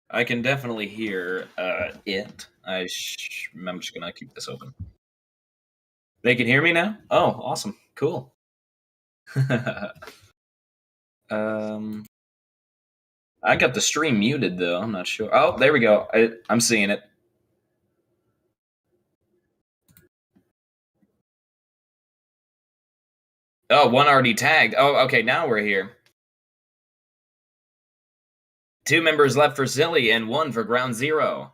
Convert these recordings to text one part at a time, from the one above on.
I can definitely hear it. I'm just gonna keep this open. They can hear me now? Oh, awesome. Cool. um, I got the stream muted though. I'm not sure. Oh, there we go. I'm seeing it. Oh, one already tagged. Oh, okay. Now we're here. 2 members left for Silly and 1 for Ground Zero.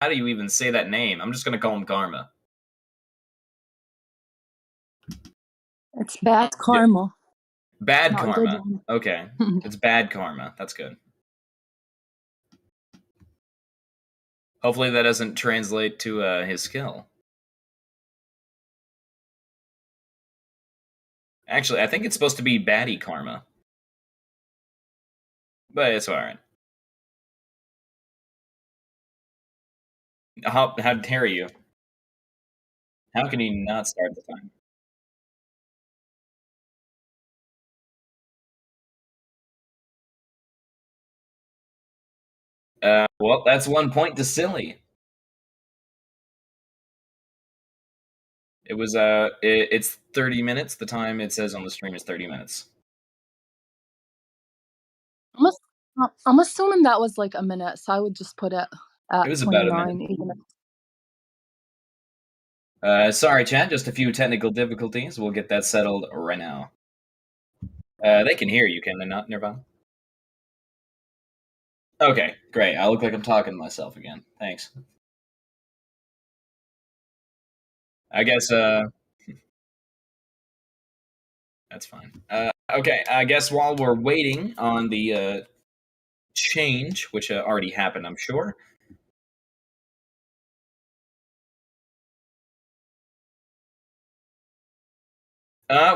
How do you even say that name? I'm just gonna call him Karma. It's bad karma. Bad Not karma. good. Okay. It's bad karma. That's good. Hopefully that doesn't translate to his skill. Actually, I think it's supposed to be baddie karma. But it's alright. How dare you? How can you not start the time? Well, that's 1 point to Silly. It was it's 30 minutes. The time it says on the stream is 30 minutes. I'm assuming that was like a minute, so I would just put it at It was about a 29. minute. Even Sorry, chat. Just a few technical difficulties. We'll get that settled right now. They can hear you, can they not, Nirvana? Okay, great. I look like I'm talking to myself again. Thanks. I guess that's fine. Okay, I guess while we're waiting on the change, which already happened, I'm sure.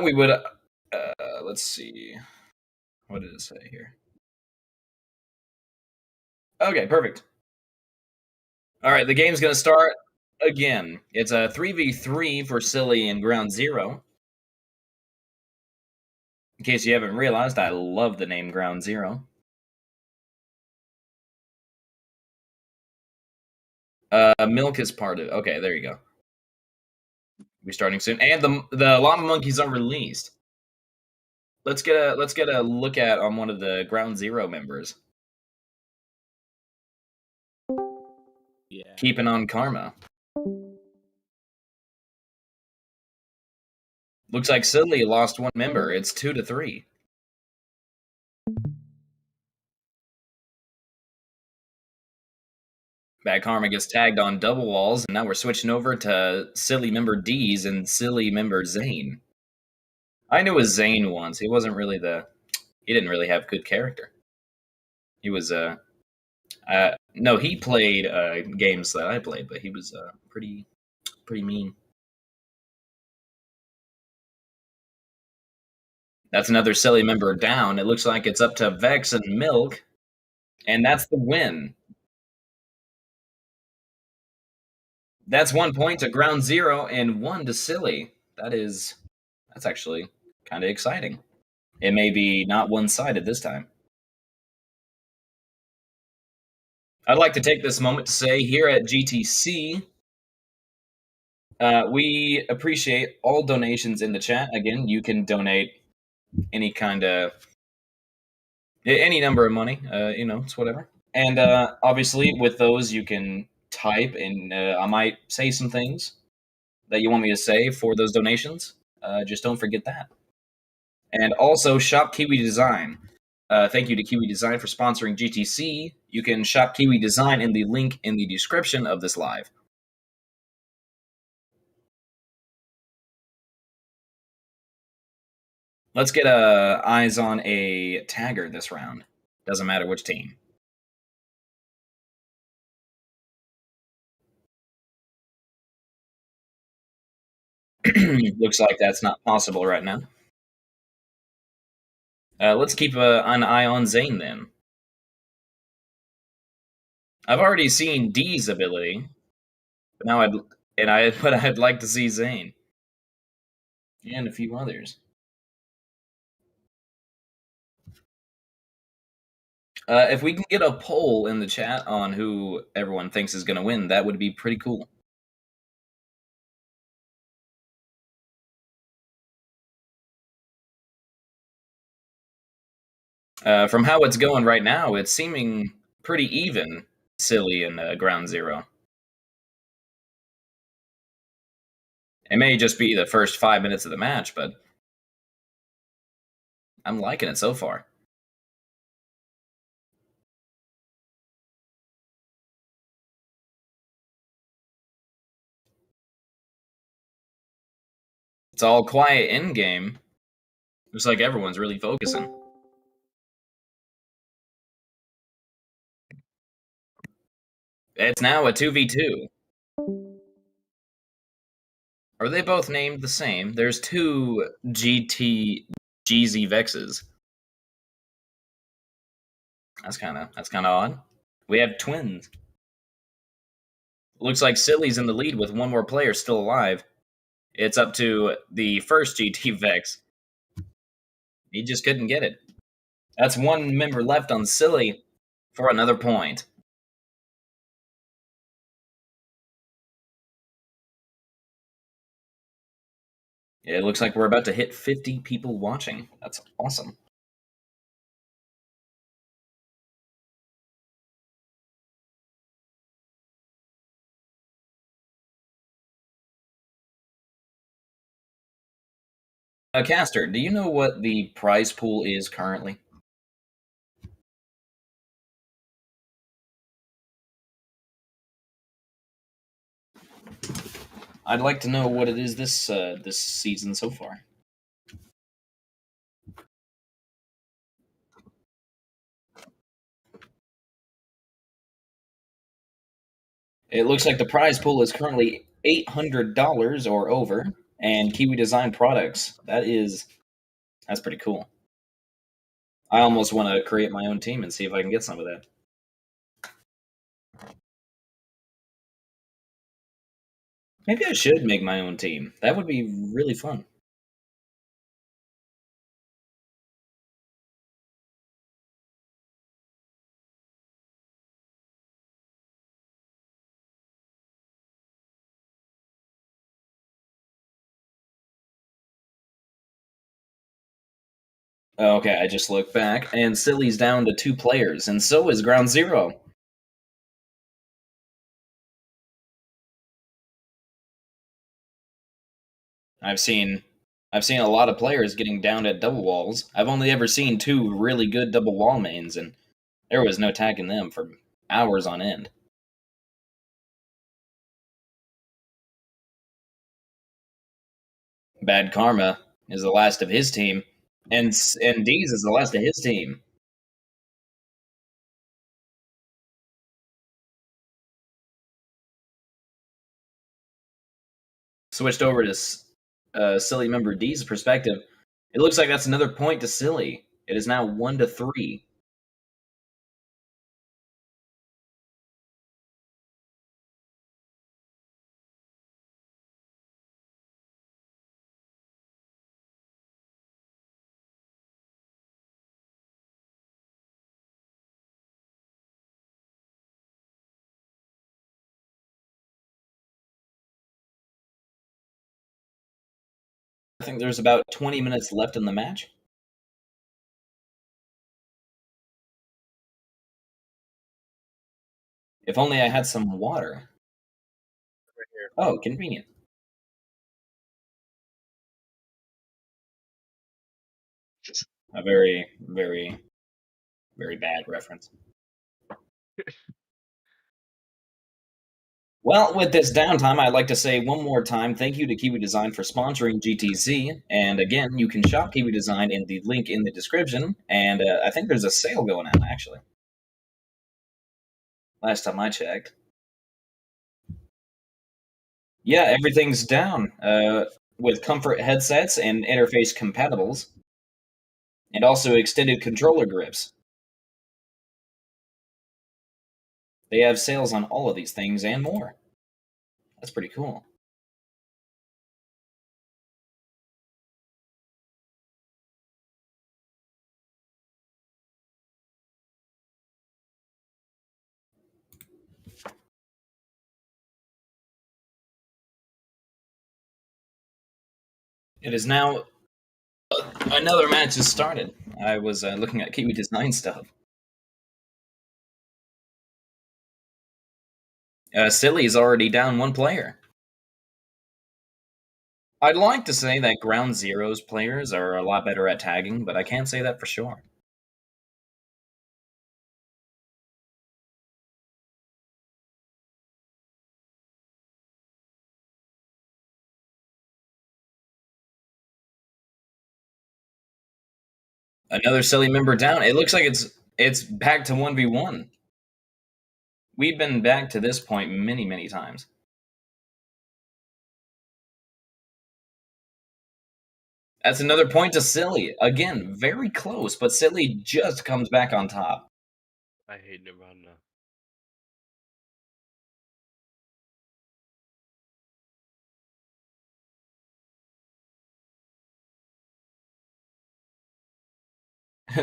We would. Let's see. What did it say here? Okay, perfect. All right, the game's gonna start again. It's a 3v3 for Silly and Ground Zero. In case you haven't realized, I love the name Ground Zero. Milk is part of. Okay, there you go. We're starting soon, and the Llama Monkeys are released. Let's get a look at on one of the Ground Zero members. Yeah. Keeping on Karma. Looks like Silly lost 1 member. It's 2-3. Bad Karma gets tagged on double walls, and now we're switching over to Silly member D's and Silly member Zane. I knew a Zane once. He wasn't really he didn't really have good character. He was no, he played games that I played, but he was pretty mean. That's another Silly member down. It looks like it's up to Vex and Milk, and that's the win. That's 1 point to Ground Zero and 1 to Silly. That's actually kind of exciting. It may be not one-sided this time. I'd like to take this moment to say here at GTC, we appreciate all donations in the chat. Again, you can donate any number of money. It's whatever. And obviously, with those, you can type, and I might say some things that you want me to say for those donations. Just don't forget that. And also, shop Kiwi Design. Thank you to Kiwi Design for sponsoring GTC. You can shop Kiwi Design in the link in the description of this live. Let's get eyes on a tagger this round. Doesn't matter which team. Looks like that's not possible right now. Let's keep an eye on Zane then. I've already seen D's ability, but now I'd like to see Zane and a few others. If we can get a poll in the chat on who everyone thinks is going to win, that would be pretty cool. From how it's going right now, it's seeming pretty even, Silly and Ground Zero. It may just be the first 5 minutes of the match, but I'm liking it so far. It's all quiet in game. Looks like everyone's really focusing. It's now a 2v2. Are they both named the same? There's two GZ Vexes. That's kind of odd. We have twins. Looks like Silly's in the lead with one more player still alive. It's up to the first GT Vex. He just couldn't get it. That's one member left on Silly for another point. It looks like we're about to hit 50 people watching. That's awesome. Caster, do you know what the prize pool is currently? I'd like to know what it is this season so far. It looks like the prize pool is currently $800 or over, and Kiwi Design products. That's pretty cool. I almost want to create my own team and see if I can get some of that. Maybe I should make my own team. That would be really fun. Okay, I just looked back, and Silly's down to 2 players, and so is Ground Zero. I've seen a lot of players getting down at double walls. I've only ever seen 2 really good double wall mains, and there was no tagging them for hours on end. Bad Karma is the last of his team, and Deez is the last of his team. Switched over to Silly member D's perspective. It looks like that's another point to Silly. It is now 1-3. I think there's about 20 minutes left in the match. If only I had some water. Oh, convenient. A very, very, very bad reference. Well, with this downtime, I'd like to say one more time thank you to Kiwi Design for sponsoring GTC. And again, you can shop Kiwi Design in the link in the description. And I think there's a sale going on, actually. Last time I checked. Yeah, everything's down with comfort headsets and interface compatibles. And also extended controller grips. They have sales on all of these things and more. That's pretty cool. It is now another match has started. I was looking at Kiwi Design stuff. Silly's already down one player. I'd like to say that Ground Zero's players are a lot better at tagging, but I can't say that for sure. Another Silly member down. It looks like it's back to 1v1. We've been back to this point many, many times. That's another point to Silly. Again, very close, but Silly just comes back on top. I hate Nirvana.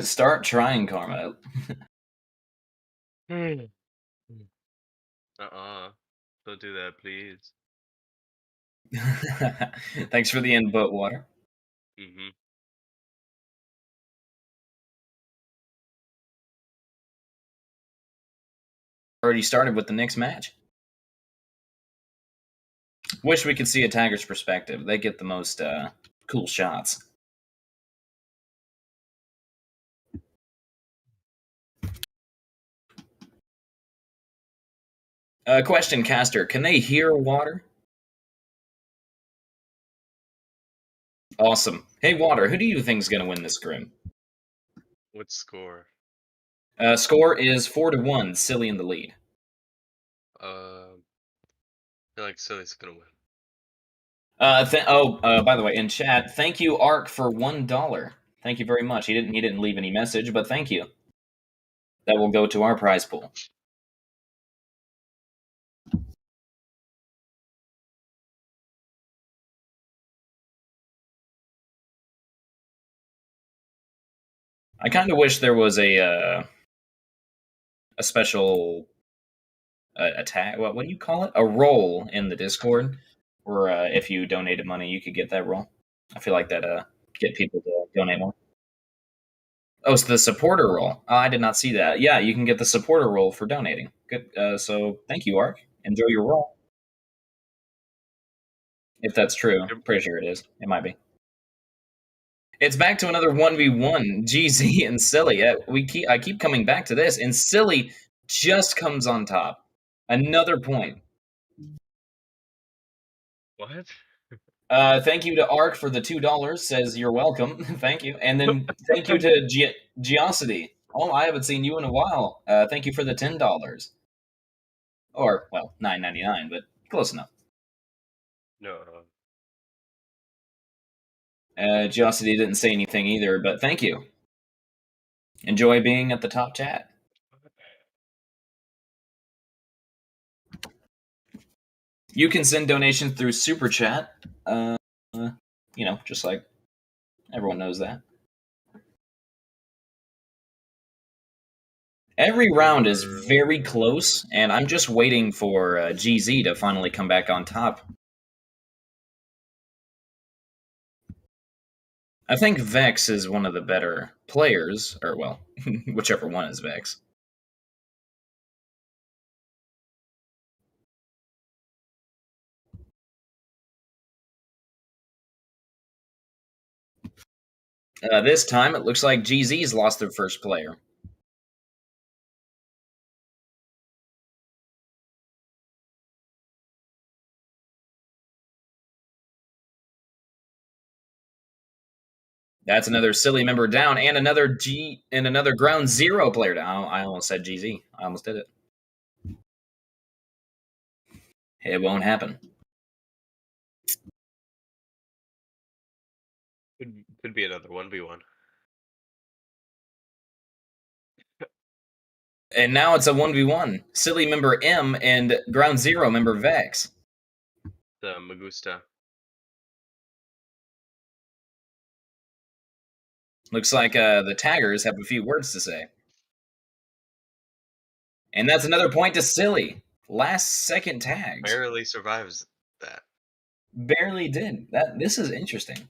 Start trying, Karma. Don't do that, please. Thanks for the input, Water. Mm-hmm. Already started with the next match. Wish we could see a Tagger's perspective. They get the most cool shots. Question, Caster. Can they hear Water? Awesome. Hey, Water, who do you think is going to win this scrim? What score? Score is 4-1. Silly in the lead. I feel like Silly's gonna win. By the way, in chat, thank you, Ark, for $1. Thank you very much. He didn't leave any message, but thank you. That will go to our prize pool. I kind of wish there was a special attack. What do you call it? A role in the Discord, where if you donated money, you could get that role. I feel like that get people to donate more. Oh, so the supporter role. Oh, I did not see that. Yeah, you can get the supporter role for donating. Good. So thank you, Ark. Enjoy your role. If that's true, I'm pretty sure it is. It might be. It's back to another 1v1. GZ and Silly. I keep coming back to this, and Silly just comes on top. Another point. What? Thank you to Ark for the $2. Says you're welcome. Thank you, and then thank you to Geosity. Oh, I haven't seen you in a while. Thank you for the $10. Or well, $9.99, but close enough. No. Geosity didn't say anything either, but thank you. Enjoy being at the top chat. You can send donations through Super Chat. Just like everyone knows that. Every round is very close, and I'm just waiting for GZ to finally come back on top. I think Vex is one of the better players, or well, whichever one is Vex. This time, it looks like GZ's lost their first player. That's another Silly member down, and another Ground Zero player down. I almost said GZ. I almost did it. It won't happen. Could be another 1v1. And now it's a 1v1. Silly member M and Ground Zero member Vex. The Magusta. Looks like the taggers have a few words to say. And that's another point to Silly. Last second tags. Barely survives that. Barely did. This is interesting.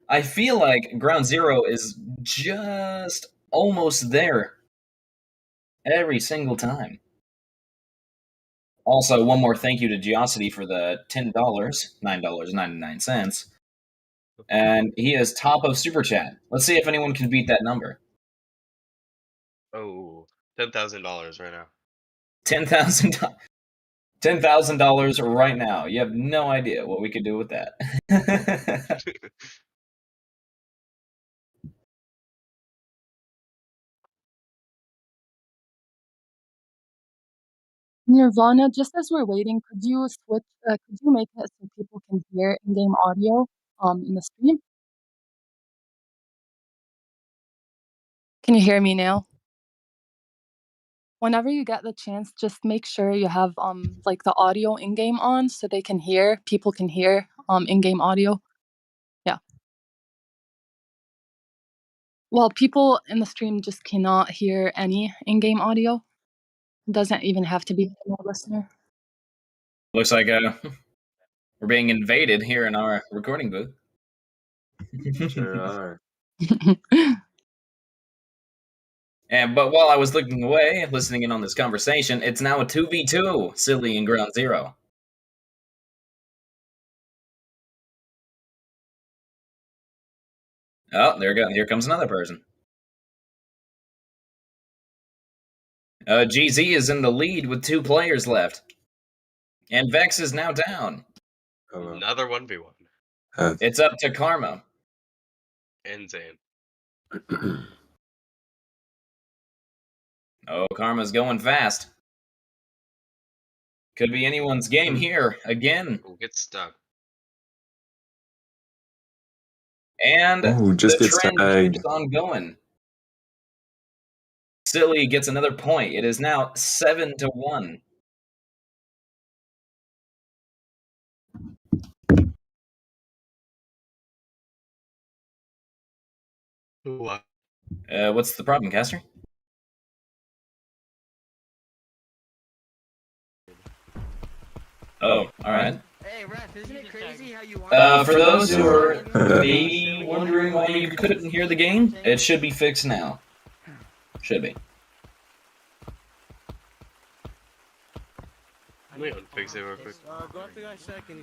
I feel like Ground Zero is just almost there every single time. Also, one more thank you to Geosity for the $10, $9.99. And he is top of Super Chat. Let's see if anyone can beat that number. Oh, $10,000 right now. $10,000. $10,000 right now. You have no idea what we could do with that. Nirvana, just as we're waiting, could you switch? Could you make it so people can hear in-game audio in the stream? Can you hear me now? Whenever you get the chance, just make sure you have like the audio in-game on so they can hear. People can hear in-game audio. Yeah. Well, people in the stream just cannot hear any in-game audio. It doesn't even have to be a listener. Looks like we're being invaded here in our recording booth. Sure are. But while I was looking away, listening in on this conversation, it's now a 2v2, Silly and Ground Zero. Oh, there we go. Here comes another person. GZ is in the lead with 2 players left. And Vex is now down. Another 1v1. It's up to Karma. And Zane. Oh, Karma's going fast. Could be anyone's game here again. We'll get stuck. And just the gets trend tagged. keeps on going. Silly gets another point. It is now 7-1. What? What's the problem, Caster? Oh, alright. Hey, Ref, isn't it crazy how you For those who are maybe wondering why you couldn't hear the game, it should be fixed now. Should be. Let me unfix it real quick.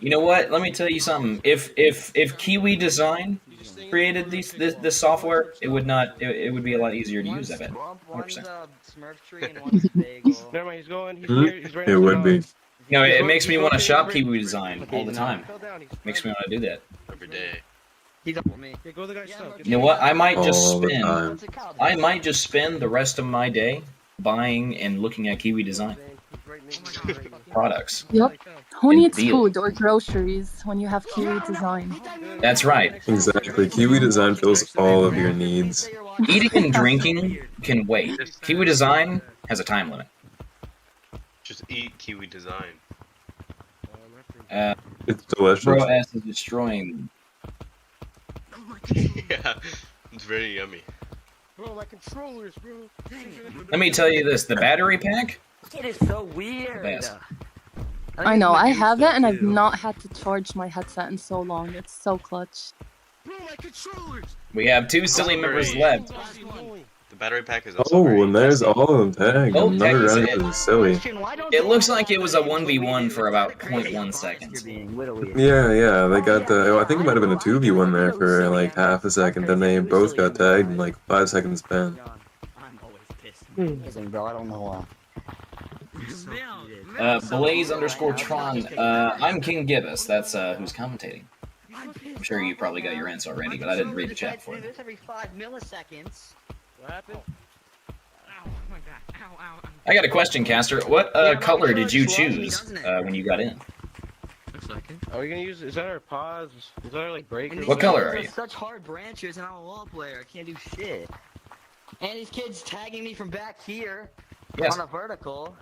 You know what? Let me tell you something. If Kiwi Design created this software, it would not. It would be a lot easier to use. I bet. 100%. Never mind, he's going. He's Hmm? here. He's right It would be. You know, it makes me want to shop Kiwi Design all the time. Makes me want to do that. Every day. He's up with me. Yeah, go the guy's stuff. You know what? I might just All the spend. time. I might just spend the rest of my day buying and looking at Kiwi Design products. Yep. Who And needs deal. food or groceries when you have Kiwi Design? That's right. Exactly. Kiwi Design fills all of your needs. Eating and drinking can wait. Kiwi Design has a time limit. Just eat Kiwi Design. It's delicious. Bro S is destroying. Yeah, it's very yummy. Bro, my controllers, bro. Let me tell you this: the battery pack. It is so weird. Best. I know, I have it and I've not had to charge my headset in so long. It's so clutch. Bro, my controllers. We have 2 silly members left. The battery pack is also Oh, very and there's all of them tagged. Oh, Another that's round it. of silly. It looks like it was a 1v1 for about 0.1 seconds. Yeah, they got the. I think it might have been a 2v1 there for like half a second. Then they both got tagged in like 5 seconds span. I'm always pissed. Bro, I don't know Blaze_Tron. I'm King Gibbous. That's who's commentating. I'm sure you probably got your answer already, but I didn't read the chat for you. This every 5 milliseconds. What happened? Ow, oh my god. Ow, ow, ow. I got a question, Caster. What color did you choose when you got in? Looks like it. Are we gonna use? Is that our pause? Is that our like breakers? What color are you? Such hard branches, and I'm a wall player. I can't do shit. And these kids tagging me from back here Yes. on a vertical.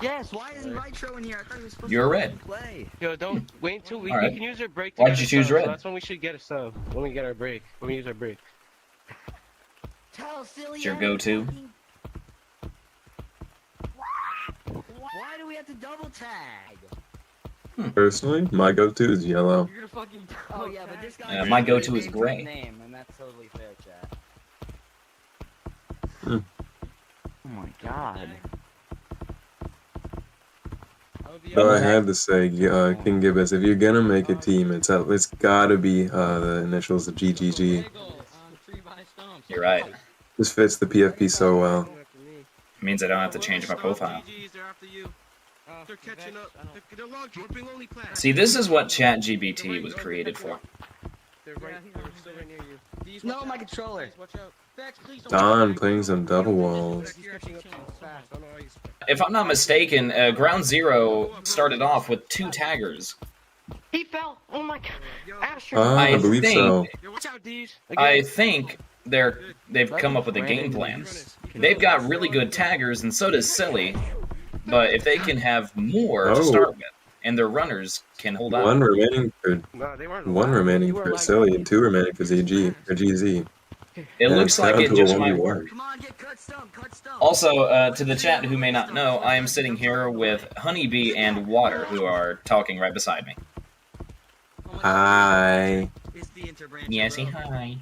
Yes. Why isn't Nitro in here? I thought he was supposed You're to red. play. Yo, don't wait until we Alright. can use our break. To Why'd get you a choose sub, red? So that's when we should get a sub. When we get our break. When we use our break. Tell silly. It's your go-to. Why do we have to double tag? Personally, my go-to is yellow. You're gonna fucking. Oh yeah, but this guy. My go-to is named gray. his Name, and that's totally fair, chat. Hmm. Oh my god. So I had to say, King Gibbous, if you're gonna make a team, it's gotta be the initials of GGG. You're right. This fits the PFP so well. It means I don't have to change my profile. They're catching up. They're log dropping only class. See, this is what ChatGPT was created for. They're right. They're still right near you. These, No, watch my out. controller. These, watch out. Vex, please don't. Don playing some double walls. He's catching up so fast. I don't know how he's. If I'm not mistaken, Ground Zero started off with 2 taggers. He fell. Oh my god. Asher. I I believe think- so. Yo, watch out, D's. I think they've come up with a game plan. They've got really good taggers, and so does Silly. But if they can have more to start with, and their runners can hold on. One remaining for No, they weren't. Silly and 2 remaining for ZG or GZ. It And looks it's like down it to a just might 1v1. work. Come on, get cut stump, cut stump. Also, to the chat who may not know, I am sitting here with Honeybee and Water, who are talking right beside me. Hi. It's the interbranch. Yes, hi.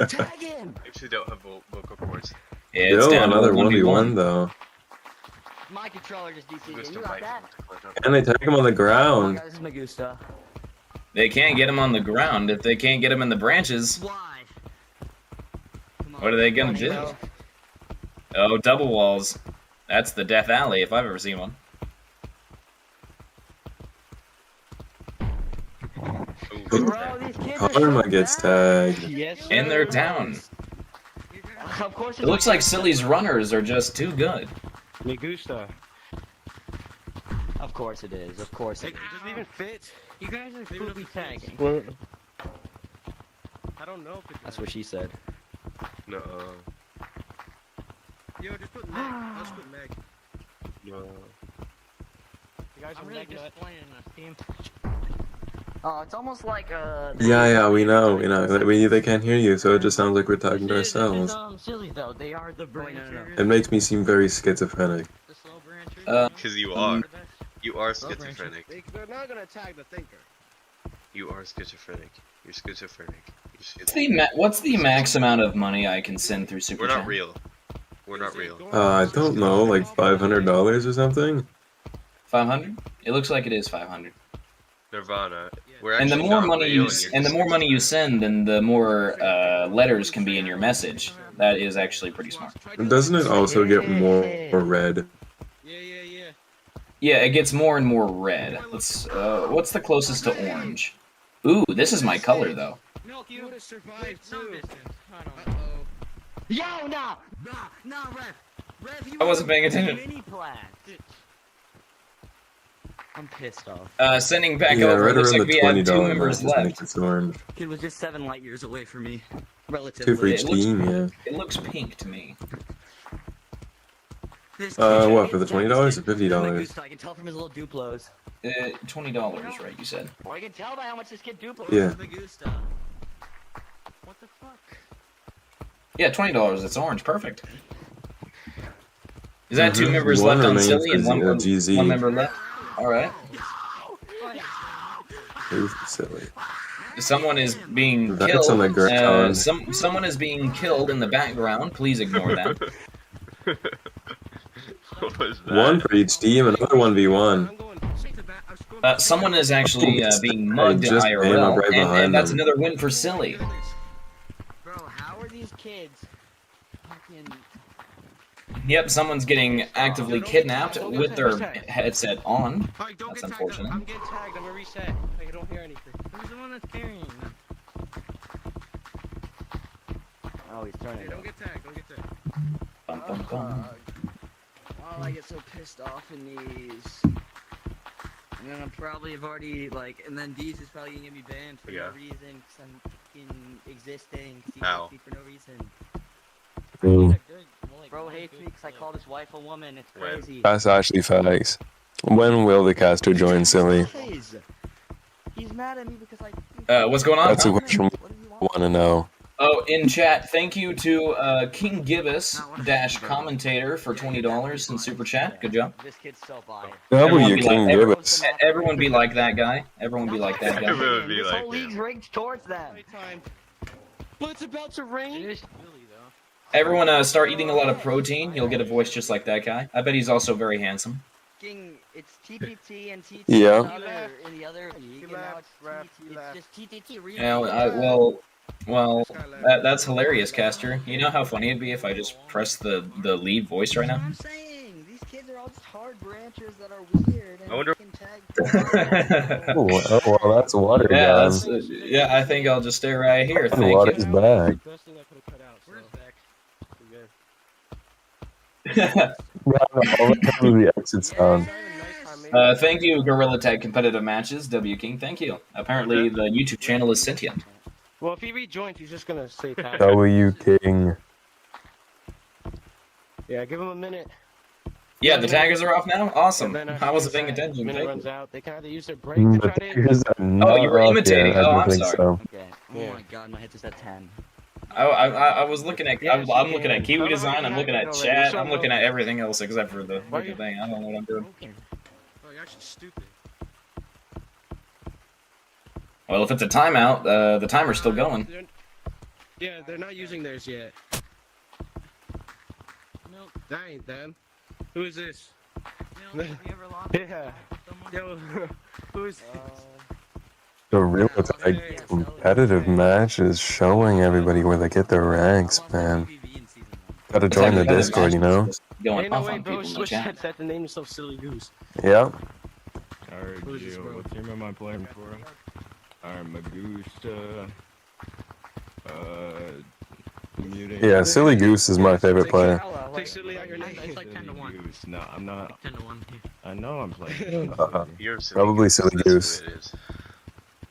Tag him. Actually, don't have vocal cords. It's Yo, down to another 1v1. 1v1 though. My controller just DC'd. Gusto You got might- that? And they tag him on the Oh my ground. god, this is Magusta. They can't get him on the ground if they can't get him in the branches. Why? Come on, What are they gonna buddy, do? go. Oh, double walls. That's the Death Alley if I've ever seen one. Ooh, Bro, these kids are Karma so gets bad. tagged. Yes. And they're down. Of course. It looks like Silly's runners are just too good. Me gusta. Of course it is. Of course It it is. doesn't even fit. You guys are poopy tagging. I don't know if it. That's what she said. no, Yo, just put Meg. I'll just put Meg. no. You guys are Meg nut. this team. Oh, it's almost like Yeah, we know. They can't hear you, so it just sounds like we're talking to ourselves. silly though. They are the branchers. It makes me seem very schizophrenic. The slow branchers. Because you are. You are schizophrenic. They're not gonna tag the thinker. You are schizophrenic. You're schizophrenic. You're What's schizophrenic. what's the max amount of money I can send through Super We're Chat? not real. We're not real. I don't know, like $500 or something? 500? It looks like it is 500. Nirvana. We're And the actually more not money real, you you're and the just more money you schizophrenic. send, then the more letters can be in your message. That is actually pretty smart. Doesn't it also get more red? Yeah, yeah, yeah. Yeah, it gets more and more red. Let's. What's the closest to orange? Ooh, this is my color though. Milk, you would have survived too. Yo, nah, Rev. Rev, you I wasn't paying were attention. Mini plant. I'm pissed off. Sending back Yeah, over. right It looks around like the we have 2 $20 mark members just left. makes it orange. Kid was just 7 light years away from me, 2 relatively. for each It looks- team, yeah. It looks pink to me. This What, kid for the is $20 or devastated. $50? I can tell from his little Duplos. $20, right? You said. Or I can tell by how much this kid Duplos. Yeah. Magusta. What the fuck? Yeah, $20. It's orange. Perfect. Is that 2 Mhm. members One left on remains Silly and for one GZ. member left? All right. Oof, silly. Someone is being That's killed. on the ground. Someone is being killed in the background. Please ignore that. What was that? 1 for each team, another 1v1. I'm going straight to bat. I'm going Someone is actually being mugged in just came IRL, up right and behind that's them. another win for Silly. Bro, how are these kids fucking... Yep, someone's getting actively kidnapped with their headset on. Alright, don't That's get tagged. unfortunate. I'm getting tagged. I'm gonna reset. Like, I don't hear anything. Who's the one that's carrying them? Oh, he's turning Hey, it don't on. get tagged. Don't get tagged. Bum, bum, bum. Oh, I get so pissed off in these. And then I'm probably have already, like, and then these is probably gonna get me banned for Yeah. no reason, because I'm fucking existing, Ow. for no reason. Ooh. Bro hates me because I called his wife a woman, it's When? crazy. That's actually facts. When will the caster join Silly? He's mad at me because I... What's going on? That's a question What do you I want to know. Oh, in chat, thank you to King Gibbous dash commentator for $20 in super chat. Good job. This kid's so biased. Everyone W be King like, Gibbous. everyone be like that guy. Everyone be like that guy. Everyone would be This like whole league's him. rigged towards them. Time. But it's about to rain. Everyone start eating a lot of protein. You'll get a voice just like that guy. I bet he's also very handsome. It's TPT and TT Yeah. in the other league, and now it's just TTT. Yeah, well, that's hilarious, Caster. You know how funny it'd be if I just pressed the lead voice right That's now? what I'm saying. These kids are all just hard branchers that are weird and I wonder- can tag. Oh, well, that's water Yeah, gone. that's, yeah. I think I'll just stay right here. And Thank water's you. back. Best thing I could have cut out. Where's So. Beck? Yeah, no, all that was the exit sound. Thank you, Gorilla Tag Competitive Matches, W King. Thank you. Apparently, the YouTube channel is sentient. Well, if he rejoins, he's just gonna say pass. W King. Yeah, give him a minute. Yeah, the taggers are off now. Awesome. And then I wasn't paying that attention. minute Thank runs you. out. They can either use their break to But try to. here's a Oh, you were imitating. I Oh, don't I'm think sorry. so. Okay. Yeah. Oh my god, my headset's at 10. I was looking at. Yeah, I'm looking at Kiwi design. I'm looking at already. chat. So I'm looking at everything else except for the Why freaking you- thing. I don't know what I'm doing. Oh, you're actually stupid. Well, if it's a timeout, the timer's still going. Yeah, they're not using theirs yet. That ain't them. Who is this? Yeah. Yo, who is The real like, competitive match is showing everybody where they get their ranks, man. Gotta join the Discord, you know? Going Ain't no off way, on bro. people in the Switch chat. headset to name yourself Silly Goose. Yeah. Alright, Who's this, Gio, bro? what team am I playing for? Alright, Magusta. Muting. Yeah, Silly Goose is my favorite player. Take Silly out your name. It's like 10 to 1. Goose. No, I'm not. 10 to 1. I know I'm playing. You're Probably Silly That's Goose. what it is.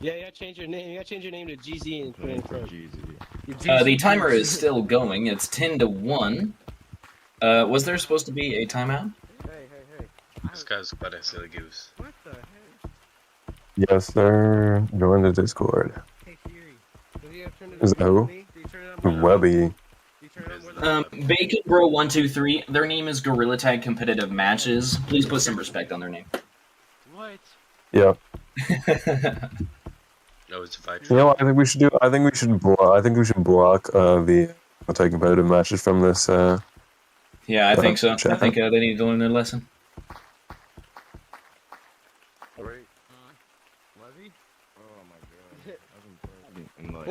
Yeah, yeah, change your name. You gotta change your name to GZ and put it in front. Jeezy. The timer is still going. It's 10 to 1. Was there supposed to be a timeout? Hey. This guy's got a silly goose. What the heck? Yes, sir. Join the Discord. Hey, Fury. Did you turn it Is on that who? more than me? Did you turn it on more than me? Webby. Did you turn it on more than me? Bacon Bro 123. Their name is Gorilla Tag Competitive Matches. Please put some respect on their name. What? Yeah. No, it's a fight. You know what I think we should do? I think we should block the competitive matches from this. Yeah, I think so. I Chat. think they need to learn their lesson. Levy? Oh my god. I haven't played in like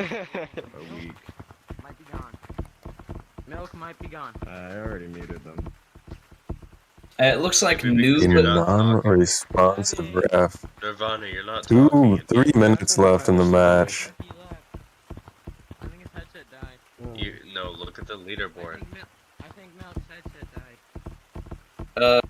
a week. Might be gone. Milk might be gone. I already muted them. It looks like In a Noob. non-responsive ref. Nirvana, you're not talking. 3 minutes left in the match. I think his headset died. No, look at the leaderboard. I think Milk's headset died.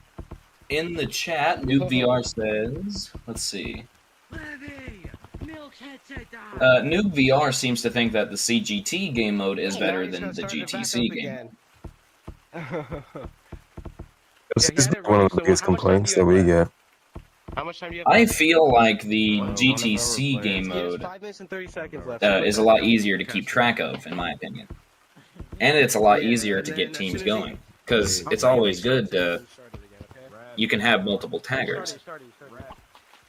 In the chat, Noob VR says, let's see. Levy! Milk's headset died! Noob VR seems to think that the CGT game mode is better Now he's than gonna the start it back GTC up game. again. This Yeah, is he had it one right, of the so biggest how much time complaints do you that we have get. How much time do you have I left? feel like the Well, one of our GTC players- game Yeah, there's mode 5 minutes and 30 seconds left. is a lot easier to keep track of, in my opinion. And it's a lot easier to get teams going. Because it's always good to, you can have multiple taggers.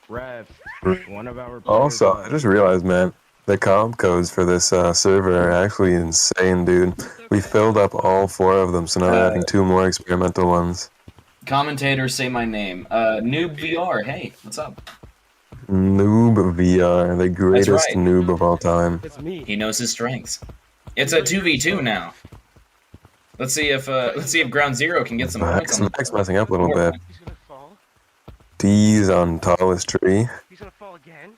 Rev, one of our players Also, I just realized, man, the comp codes for this server are actually insane, dude. We filled up all 4 of them, so now we're adding 2 more experimental ones. Commentators say my name. Noob VR, hey, what's up? Noob VR, the greatest right. noob of all time. It's me. He knows his strengths. It's a 2v2 now. Let's see if Ground Zero can get some points on Max messing up a little bit. He's gonna fall. D's on tallest tree. He's gonna fall again.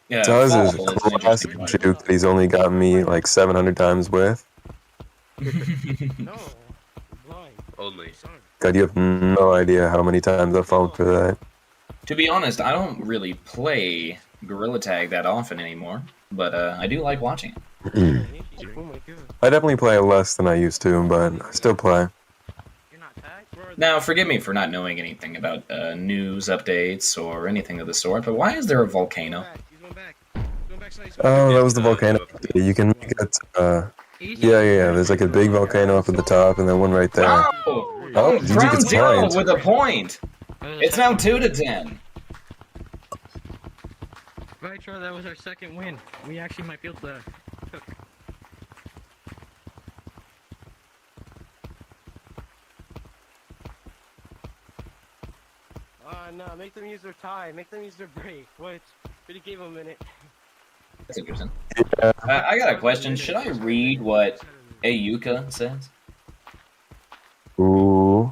Yeah, Taz Fall is is an classic interesting one. juke that he's only got me like 700 times with. No. I'm blind. Only. Sorry. God, you have no idea how many times I've fallen for that. To be honest, I don't really play Gorilla Tag that often anymore, but I do like watching it. Oh my god. I definitely play less than I used to, but I still play. You're not tagged? Now, forgive me for not knowing anything about news updates or anything of the sort, but why is there a volcano? He's going back. He's going back Oh, that was the volcano. You can make it. Yeah. There's like a big volcano up at the top, and then one right there. Oh, GG Ground gets Zero points. with a point. It's now 2-10. Right, Troy, that was our second win. We actually might be able to cook. No, make them use their tie. Make them use their break. What? Really gave them a minute. That's interesting. Yeah. I got a question. Should I read what Ayuka says? Ooh.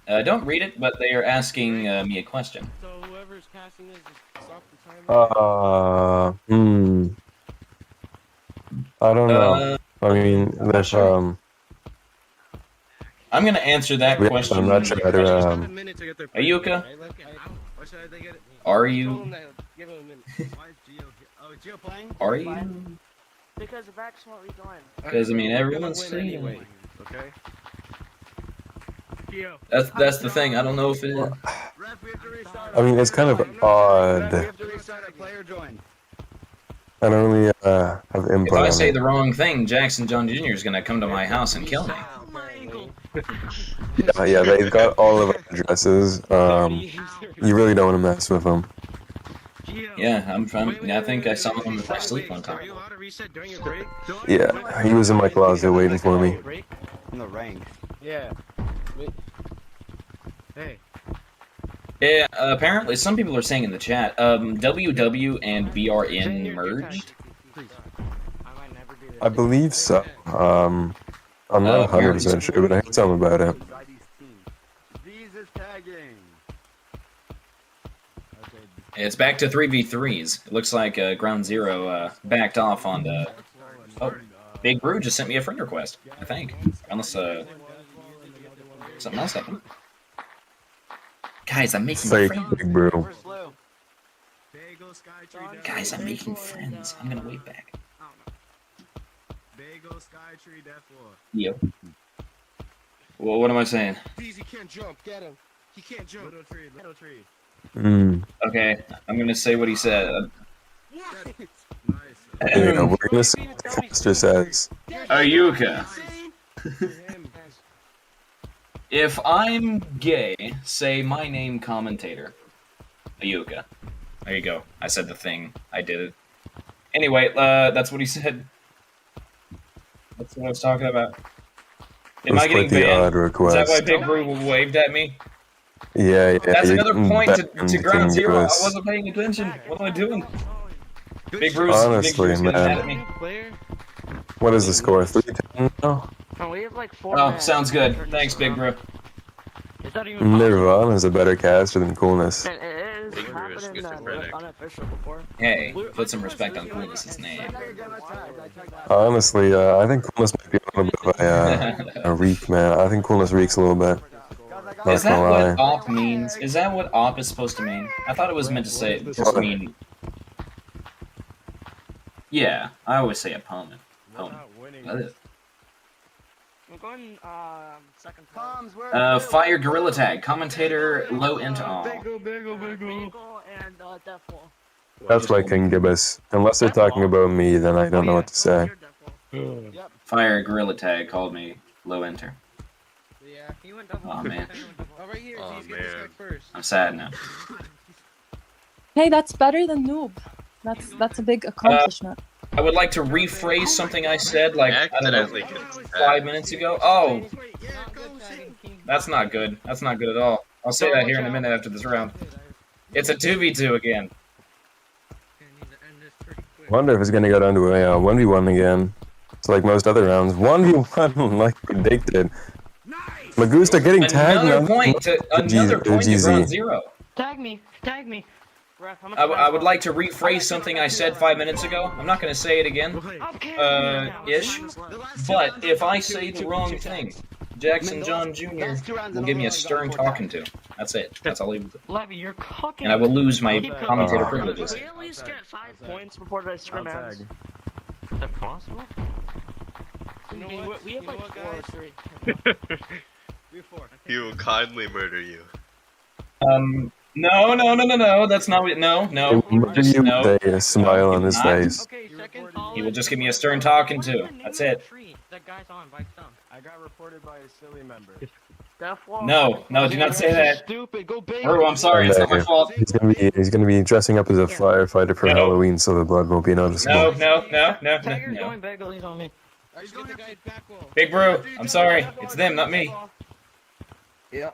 Don't read it, but they are asking me a question. So whoever's casting this, just stop the timer. I don't know. I mean, there's I'm gonna answer that Yeah, question. I'm not sure how to, Just have a minute to get their break, Ayuka? right? Or should they get it? Are Tell you? them that. Give them a minute. Why is Gio? Oh, is Gio playing? Are you? Because of X won't be going. Because I mean, We're gonna everyone's win saying. anyway. Okay. Gio. That's the thing. I don't know if it. Ref, we have to restart. I mean, it's kind of Ref, we odd. have to restart. A player join. I don't really have If input I on say it. the wrong thing, Jackson John Jr. is gonna come to my house and kill me. Yeah, they've got all of our addresses. You really don't want to mess with them. Yeah, I think I saw him in my sleep one Are time. you allowed to reset during your break? Yeah, he was in my closet waiting for me. In the rank. Yeah. Hey. Yeah, apparently some people are saying in the chat, WW and BRN merged. I believe so. I'm not 100% sure, but I heard something about it. These is tagging. It's back to 3v3s. It looks like Ground Zero backed off on the. Oh, Big Brew just sent me a friend request. I think, unless something else happened. Guys, I'm making Fake friends. Big Brew. Guys, I'm making friends. I'm gonna wave back. Bagel Skytree Death War. Yo. Well, what am I saying? He can't jump. Get him. He can't jump. Little tree. Little tree. Okay, I'm gonna say what he said. Yeah, we're gonna see what the caster says. Ayuka. If I'm gay, say my name commentator. Ayuka. There you go. I said the thing. I did it. Anyway, that's what he said. That's what I was talking about. Am I getting Quite the banned? odd request. Is that why Big Brew waved at me? Yeah. That's you're another getting point to banned, Ground King Zero. I Chris. wasn't paying attention. What am I doing? Big Brew's Honestly, getting mad at man. me. What is the score? 3-10 now? Oh, we have like 4 Oh, minutes. sounds good. Thanks, Big Brew. Is that even Nirvana's a better caster than Coolness. It is Big Brew is happening schizophrenic. unofficial before. Hey, put some respect on Coolness's name. Honestly, I think Coolness might be a little bit of a reek, man. I think Coolness reeks a little bit. Not Is that gonna what lie. op means? Is that what op is supposed to mean? I thought it was meant to say just mean. Yeah, I always say opponent. Opponent. We're going second Fire Gorilla Tag. Commentator low int all. Bagel and Deathwall. That's why King Gibbous. Unless they're talking about me, then I don't know what to say. Fire Gorilla Tag called me low enter. Yeah. He went double. Oh man, Oh, right here. Oh, Z's, get this guy man. first. I'm sad now. Hey, that's better than noob. That's a big accomplishment. I would like to rephrase something I said like I don't know, Accidentally gets 5 minutes ago. Oh, Yeah, go Zane. that's not good. That's not good at all. I'll say that here in a minute after this round. It's a 2v2 again. Wonder if it's gonna go down to a 1v1 again. It's like most other rounds. 1v1, like predicted. Magusta getting tagged. Another point to Ground Zero. Tag me. Tag me. Ref, how much I would like to rephrase something I said 5 minutes ago. I'm not going to say it again, ish. But if I say the wrong thing, Jackson John Jr. will give me a stern talking to. That's it. That's all he will do. Levy, you're cooking. And I will lose my Keep going. commentator privileges. We at least get 5 points before the scrim ends. tag. Is that possible? You know what? We have You know like what, 4 or guys? 3. We have 4. He will kindly murder you. No, that's not what. No. Just you no. with a smile on his not. face. Okay, second caller. He will just give me a stern talking to. That's it. That guy's on by stump. I got reported by a silly member. No, do not say that. Stupid. Go bang. Rue, I'm sorry, it's not my fault. He's gonna be dressing up as a firefighter for No. Halloween, so the blood won't be noticeable. No. Tiger's going bagel. He's on me. Let's get the guy back wall. Big Brew, I'm sorry. It's them, not me. Yeah.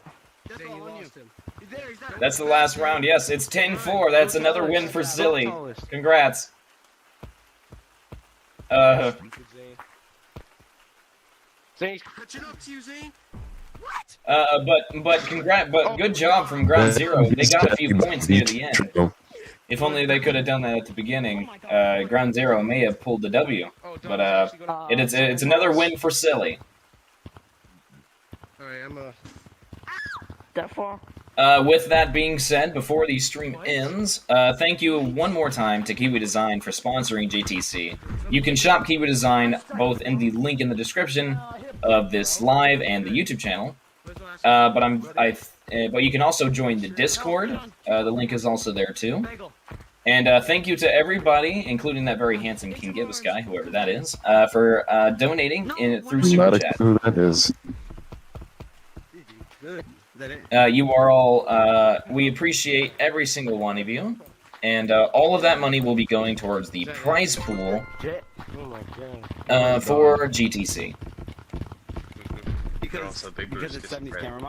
Say you lost him. He's there. That's the last round. Yes, it's 10-4. That's another win for Silly. Congrats. Stupid Zane. Zane, he's Catching up to you, Zane. but good job from Ground Zero. They got a few points near the end. If only they could have done that at the beginning. Ground Zero may have pulled the W. But it's another win for Silly. Alright, I'm That far. With that being said, before the stream ends, thank you one more time to Kiwi Design for sponsoring GTC. You can shop Kiwi Design both in the link in the description of this live and the YouTube channel. But you can also join the Discord. The link is also there too. And thank you to everybody, including that very handsome King Gibbous guy, whoever that is, for donating through Super Chat. Who that is? You are all, we appreciate every single one of you, and all of that money will be going towards the prize pool Oh my god. for GTC. Also, Big Bruce gets some credit.